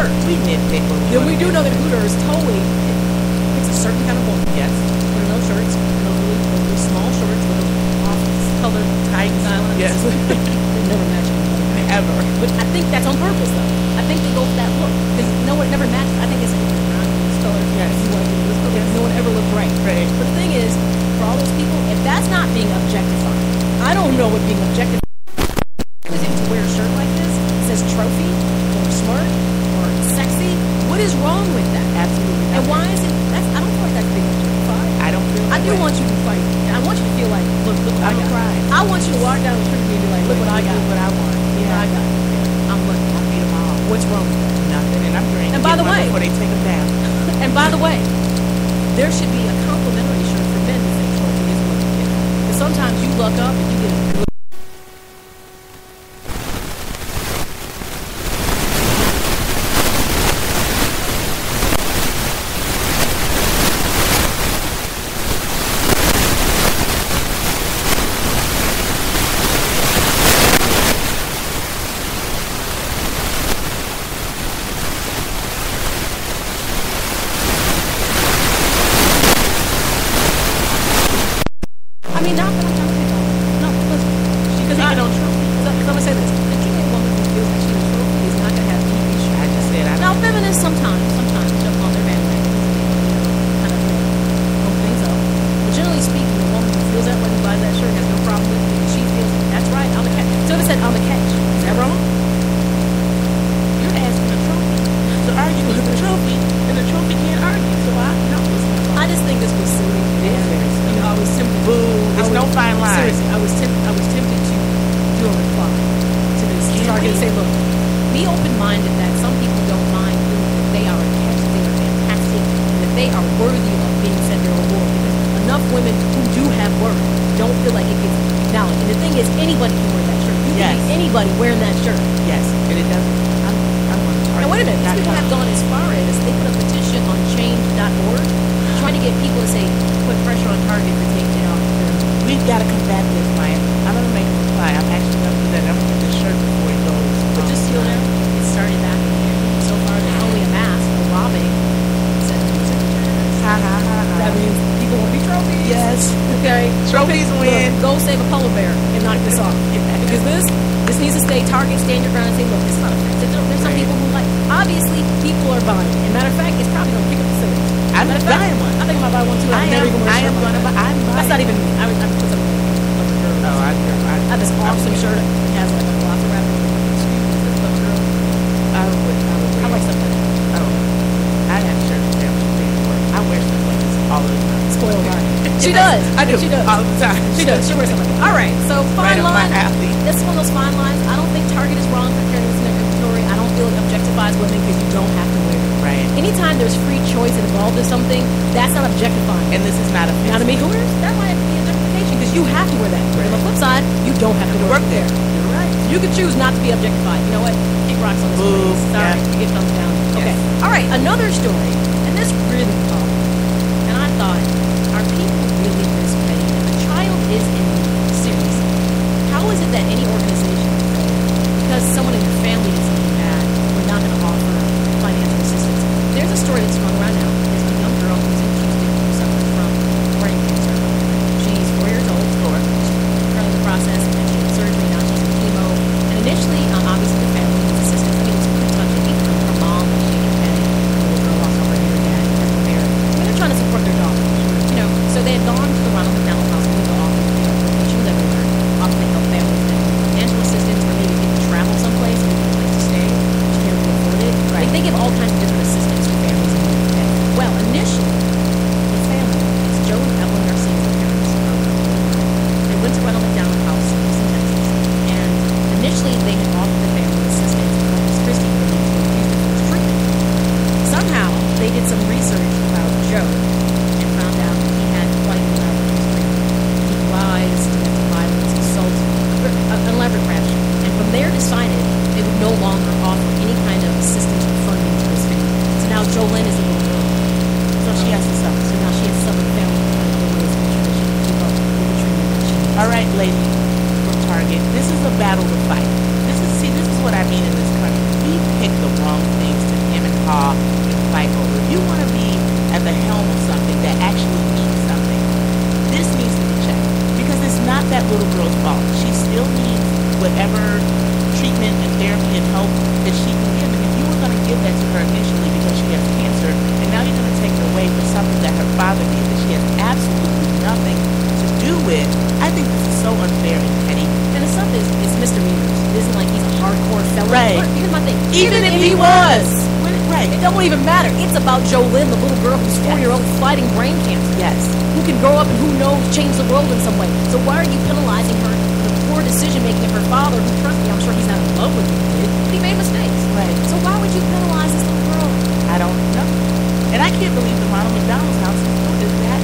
shirt. We nitpick when Then we do know that Hooters totally picks a certain kind of woman. Yes. Put in those shirts, and those really small shorts with those off-colored tights. Yes. They never match anybody. Ever. But I think that's on purpose, though. I think they go for that look. Because no one never matches. I think it's this color. Yes. You want to do this color. Yes. No one ever looked right. Right. But the thing is, for all those people, if that's not being objectified, I don't know what being objectified is. To wear a shirt like this, it says trophy, or smart, or sexy. What is wrong with that? Absolutely. And why is it? I don't feel like that's being objectified. I don't feel I that do way. want you to fight. I want you to feel like, look what I got. Right. I want you to walk down the street and be like, look what I got. What I want. Look what I got. I'm looking. I beat them all. What's wrong with that? Nothing. And I'm drinking. And by the way, before they take them down. And by the way, there should be a complimentary shirt for men to say trophy is what you get. Because sometimes you look up and you get a good. I mean, not that I'm trying to pick on her. No, listen. Because I don't trophy. Because I'm going to say this. The true woman who feels like she's a trophy is not going to have any issue. I just said I Now, don't. feminists sometimes jump on their bandwagon and kind of pump things up. But generally speaking, the woman who feels that way, who buys that shirt, has no problem with it because she feels like, that's right, I'm a catch. So if it said, I'm a catch, is that wrong? You're asking a trophy to argue with the trophy, and the trophy can't argue. So I know it's not wrong. I just think this was silly. It is very silly. You know, I was tempted. There's no fine line. Seriously, I was tempted to do a reply to this. Target and say, look, be open-minded that some people don't mind feeling that they are a catch, that they are fantastic, and that they are worthy of being sent their reward. Because enough women who do have worth don't feel like it gets acknowledged. And the thing is, anybody can wear that shirt. You can be anybody wearing that shirt. Yes, and it doesn't. I'm on target. And wait a minute, these people have gone as far as they put a petition on change.org trying to get people to say, put pressure on Target to take it off. We've got to combat this, Maya. I'm going to make a reply. I'm actually going to do that. I'm going to get this shirt before it goes. But just so you know, it started back in here. So far, there's only a mask for robbing. Ha ha ha ha. That means people want to be trophies. Yes. Okay. Trophies win. Go save a polar bear and knock this off. Because this needs to stay Target, stand your ground and say, look, it's not offensive. There's some people who like, obviously, people are buying it. And matter of fact, it's probably going to pick up the sales. I'm buying one. I think I might buy one too. I am going to buy. I'm buying. That's not even me. I put something like a girl. Oh, I have this awesome shirt. It has like a velociraptor with a girl. I like stuff like that. Oh, I have shirts that I wear stuff like this all the time. Spoiled right. She does. I do. She does. All the time. She does. She wears something like that. All right. So fine Right on my line. alley. This is one of those fine lines. I don't think Target is wrong for carrying this in their inventory. I don't feel it objectifies women because you don't have to wear it. Right. Anytime there's free choice involved in something, that's not objectifying. And this is not a Now to me, who wears that might be objectification because you have to wear that. But on the flip side, you don't have to work there. You're right. You can choose not to be objectified. You know what? Kick rocks on this Boo. place. Sorry, Yeah. you get thumbs down. Yes. Okay. All right. Another story, and this really caught me. And I thought, are people really this petty? If a child is in need, seriously, how is it that any organization can say, because someone in your family is being bad, we're not going to offer financial assistance? There's a story that's going around now. There's a young girl who's in Houston who suffered from brain cancer. She's 4 years old. She's currently in the process, and she had surgery. Now she's in chemo. And initially, obviously, the family needs assistance. I mean, it's pretty touching. Even her mom was shaking her head. The little girl lost over her dad and her parents. I mean, they're trying to support their daughter. You know, so they had gone to the Ronald McDonald Hospital to offer locations everywhere, often help families that need financial assistance or maybe get to travel someplace and need a place to stay. She can't really afford it. Right. Like, they give all kinds of different assistance for families in need. Okay? Well, initially, the family, it's Joe and Evelyn Garcia's parents. They went to Ronald McDonald House in Houston, Texas, and initially they had offered the family assistance in Corpus Christi for them to refuse the first treatment. Somehow, they did some research about Joe and found out he had quite an elaborate history. DUIs, domestic violence, assault, an elaborate crash. And from there decided they would no longer offer any kind of assistance or funding to his family. So now Jolene is a little girl. So she has to suffer. So now she has to suffer the family in other ways to make sure that she can keep up with the treatment that she needs. All right, lady from Target. This is a battle to fight. This is what I mean in this country. We pick the wrong things to was. Right. It don't even matter. It's about Jolynn, the little girl who's 4-year-old fighting brain cancer. Yes. Who can grow up and who knows change the world in some way. So why are you penalizing her for the poor decision making of her father, who, trust me, I'm sure he's not in love with you, kid, but he made mistakes. Right. So why would you penalize this little girl? I don't know. And I can't believe the Ronald McDonald's house is that.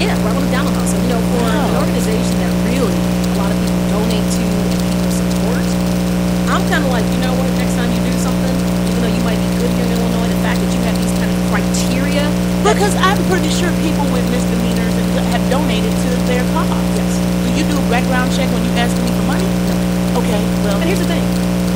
Yeah, Ronald McDonald House. So, you know, for an organization that really a lot of people donate to and people support, I'm kind of like, you know what, next time you do something, even though you might be good here in Illinois, the fact that you have these kind of criteria. Because I'm pretty sure people with misdemeanors have donated to their cause. Yes. Do you do a background check when you ask me for money? No. Okay, well. And here's the thing.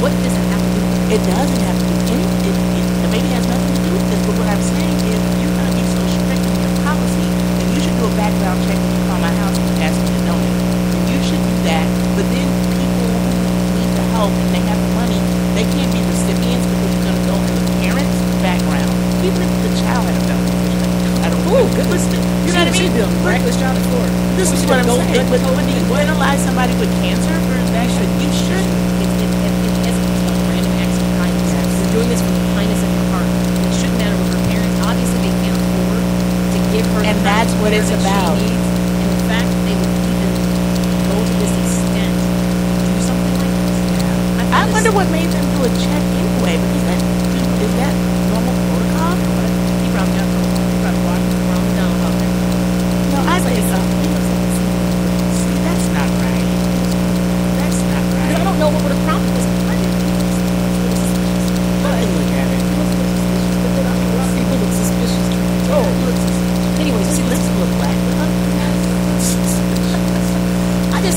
What does it have to do with it? It doesn't have to do anything. It maybe has nothing to do with this, but what I'm saying is if you're going to be so strict in your policy, then you should do a background check when you call my house and you ask me to donate. And you should do that, but then people who need the help and they have the money, they can't be recipients because you're going to go in the parent's background. Even if the child had a felony. I don't know. good listening. You know what I mean? Reckless child at Florida. This is what I'm saying. But when you penalize somebody with cancer for that, you should. It has a random acts of kindness. Yes. You're doing this from the kindness of your heart. It shouldn't matter with her parents. Obviously, they can't afford to give her. And that's what it's about. She needs. And in fact, they would even go to this extent to do something like this. Yeah. I wonder what made them do a check anyway. Because is that normal protocol? He probably got walking around down about that. No, I think so. See, that's not right. That's not right. I don't know what would have prompted this. Let me look at it. People look suspicious. Oh, it looks suspicious. Anyways, His lips look black.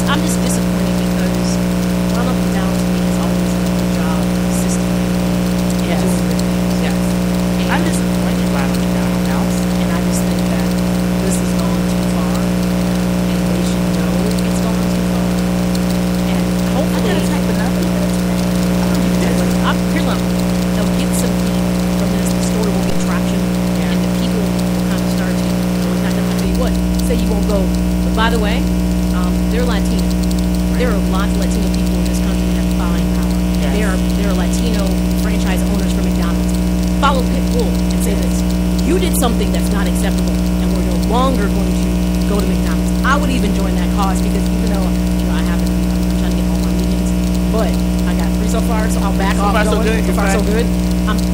I'm just disappointed because Ronald McDonald to me has always done a good job systematically Yes. doing good things. Yes. And, I'm disappointed by the McDonald house. and I just think that this has gone too far, and they should know it's gone too far. And I hopefully, gotta type another minute today. they'll get some heat from this. The story will get traction, Yeah. and the people will kind of start to. So it's not going to be what say you won't go. But by the way, they're Latino. There are lots of Latino people in this country that have buying power. Yes. There are Latino franchise owners for McDonald's. Follow Pitbull and say this: you did something that's not acceptable, and we're no longer going to go to McDonald's. I would even join that cause because even though I haven't, I'm trying to get all my meetings, but I got 3 so far, so I'll back So off. far, so good. So far, so good.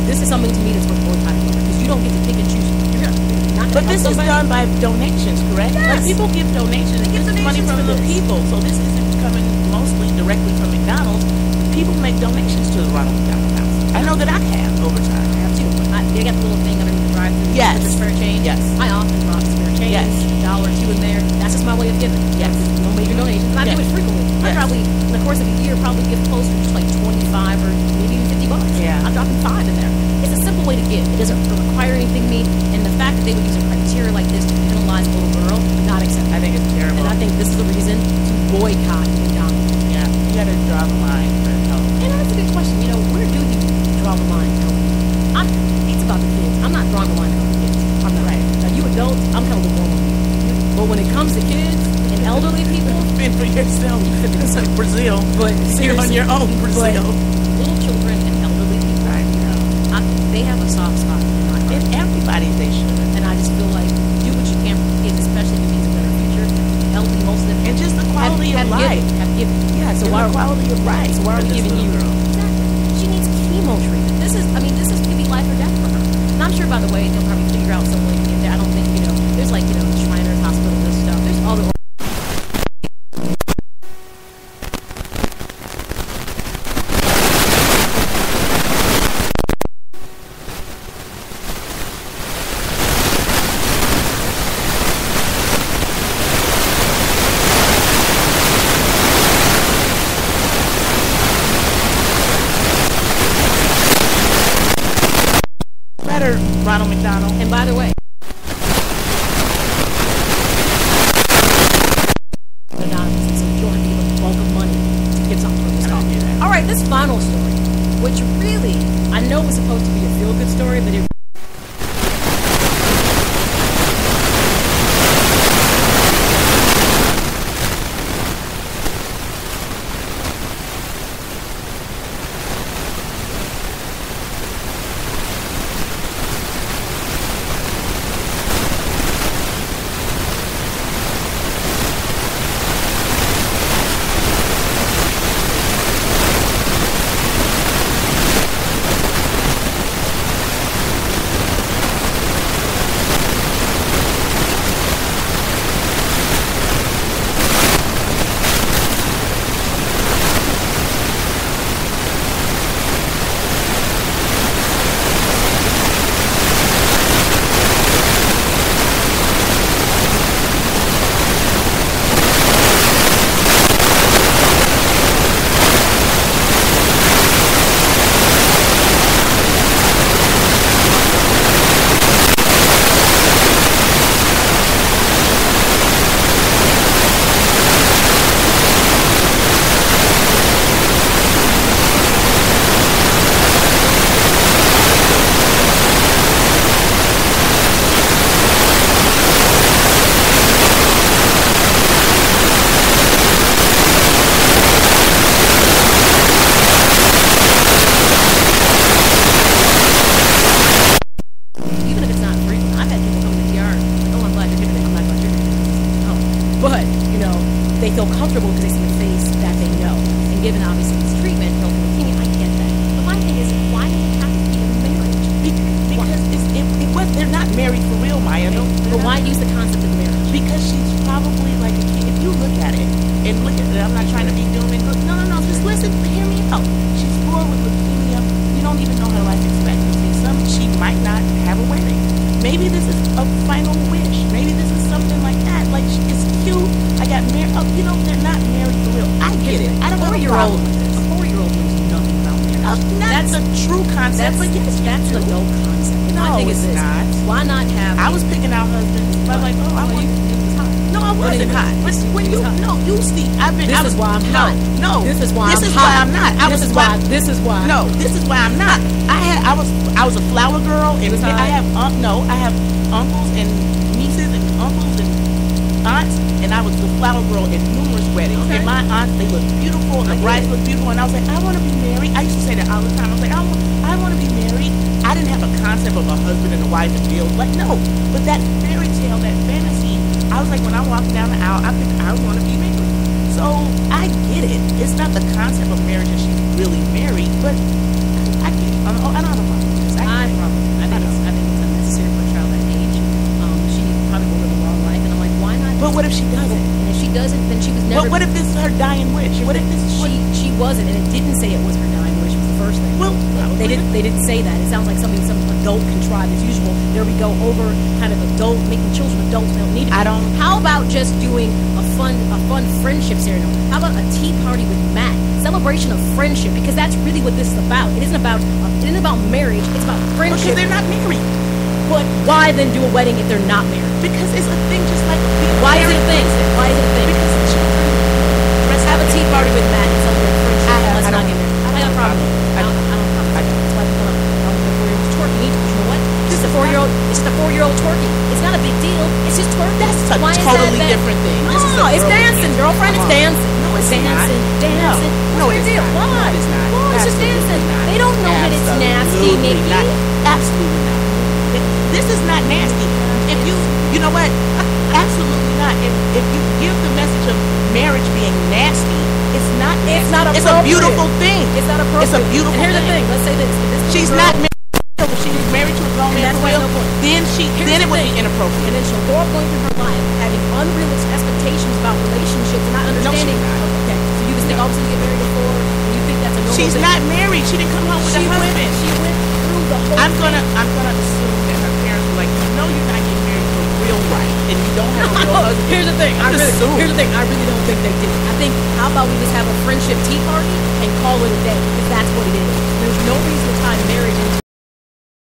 This is something to me that's worth boycotting because you don't get to pick and choose. You're not But gonna this help is somebody. done by donations, correct? Yes. Like people give donations. They give money donations from for the this. people. So this isn't coming mostly directly from McDonald's. People make donations to the Ronald McDonald House. I know that I have over time. I have too. They got the little thing underneath the drive-thru. Yes. With the spare change. Yes. I often drop spare change. Yes. $1 or $2 in there. That's just my way of giving. Yes. No major donations. And I Yes. do it frequently. I Yes. probably, in the course of a year, probably give close to just like 25 or maybe even $50. Yeah. I'm dropping 5 in there. It's a simple way to give. It doesn't require anything of me. And the fact that they would use a criteria like this to penalize a little girl, not acceptable. I think it's terrible. And I think this is the reason to boycott McDonald's. Yeah. You got to draw the line for help. And that's a good question. You know, where do you draw the line? It's about the kids. I'm not drawing the line about the kids. I'm not. Right. Now, you adults, I'm kind of lukewarm on you. But when it comes to kids and elderly people, Fend for yourself. It's like Brazil. but You're on seriously, your own Brazil. little children and elderly people, I know. they have a soft spot in my heart. And everybody, they should. And I just feel like do what you can for the kids, especially if it means a better future. Elderly, most of them And just the quality have of life. Have given. Yeah, So so why the quality of life. So why are for we this giving you? little girl. Exactly. She needs chemo treatment. This could be life or death for her. And I'm sure, by the way, they'll probably figure out some way to get there. I don't think, there's like, Shriners Hospital, this stuff. There's other. Better, Ronald McDonald. And by the way, anonymous, so you don't have to give a bulk of money to get something from this I don't do that. All right, this final story, which really, I know was supposed to be a feel-good story, but it feel comfortable because they see a face that they know. And given obviously this treatment, health and leukemia, I get that. But my thing is, why does it have to be a marriage? Because it was, they're not married for real, Maya. No, But why use the concept of marriage? because she's probably like a kid. If you look at it and look at it, I'm not trying to be doom and gloom. No. Just listen, hear me out. She's born with leukemia. You don't even know her life expectancy. She might not have a wedding. Maybe this is a final wish. Maybe this is something like that. Like, it's cute. I got married. Oh, you know, they're not married for real. I get it. I don't have a problem with this. A 4-year-old knows nothing about marriage. That's a true concept, but yes, that's an adult concept. And No, my thing is it's this: not. why not have? I was picking out husbands. I was like, oh, I want. No, I wasn't hot. But when you, no, you see, This is why I'm hot. No, This is why this I'm is hot. why I'm not. This is why. No, this is why I'm not. I was a flower girl, and I have uncles and nieces and uncles and aunts, and I was the flower girl at numerous weddings. Okay. And my aunts, they look beautiful, and the brides look beautiful, and I was like, I want to be married. I used to say that all the time. I was like, I want to be married. I didn't have a concept of a husband and a wife and bills. Like, no, but that fairy tale, that fantasy, I was like, when I'm walking down the aisle, I think I want to be married. So I get it. It's not the concept of marriage that she's really married, but I get it. I don't have a problem with this. I think it's unnecessary for a child that age. She probably will live a long life, and I'm like, why not? But what if she doesn't? And if she doesn't, then she was never. But what if this is her dying wish? What if this is she wasn't, and it didn't say it was her dying wish was the first thing. Well, they didn't say that. It sounds like some adult contrived as usual. There we go over kind of adult, making children adults. They don't need to. How about just doing a fun friendship ceremony? How about a tea party with Matt? Celebration of friendship, because that's really what this is about. It isn't about marriage. It's about friendship. Because they're not married. But why then do a wedding if they're not married? Because it's a thing, just like Why is it a thing? Why is it a thing? Because children. Let's have a tea party with Matt and celebrate friendship. Let's I not don't- get married. I got a problem. I don't have a problem. That's why people don't. The 4-year-old twerking. You know what? It's just a 4-year-old. It's just a 4-year-old twerking. It's not a big deal. It's just twerking. That's a Why is totally that different thing. This is No, a it's girl dancing, thing. girlfriend. Come It's on. dancing. No, it's dancing. not. Dancing. No, What's it's the deal? not. Why? No, it's not. Why? It's just Absolutely dancing. not. They don't know that it's nasty, Absolutely Nikki. not. Absolutely not. This is not nasty. If you know what? Absolutely not. If you give the message of marriage being nasty, it's not nasty. It's not It's a beautiful thing. It's not appropriate. It's a beautiful And here's the thing. thing. Let's say this. If this She's little not girl- married. If she was married to a grown And man that's for why real, no point. then Here's it the would be thing. inappropriate. And then she'll go up going through her life having unrealistic expectations about relationships and not she's understanding. not. Okay, so you just think all of a sudden you get married before, and you think that's a normal She's thing. not married. She didn't come home with a husband. She went through the whole. I'm gonna assume that her parents were like, no, you're not getting married to a real wife, and you don't have a real husband. Here's the thing. Here's the thing. I really don't think they did. I think how about we just have a friendship tea party and call it a day, because that's what it is. There's no reason to tie marriage into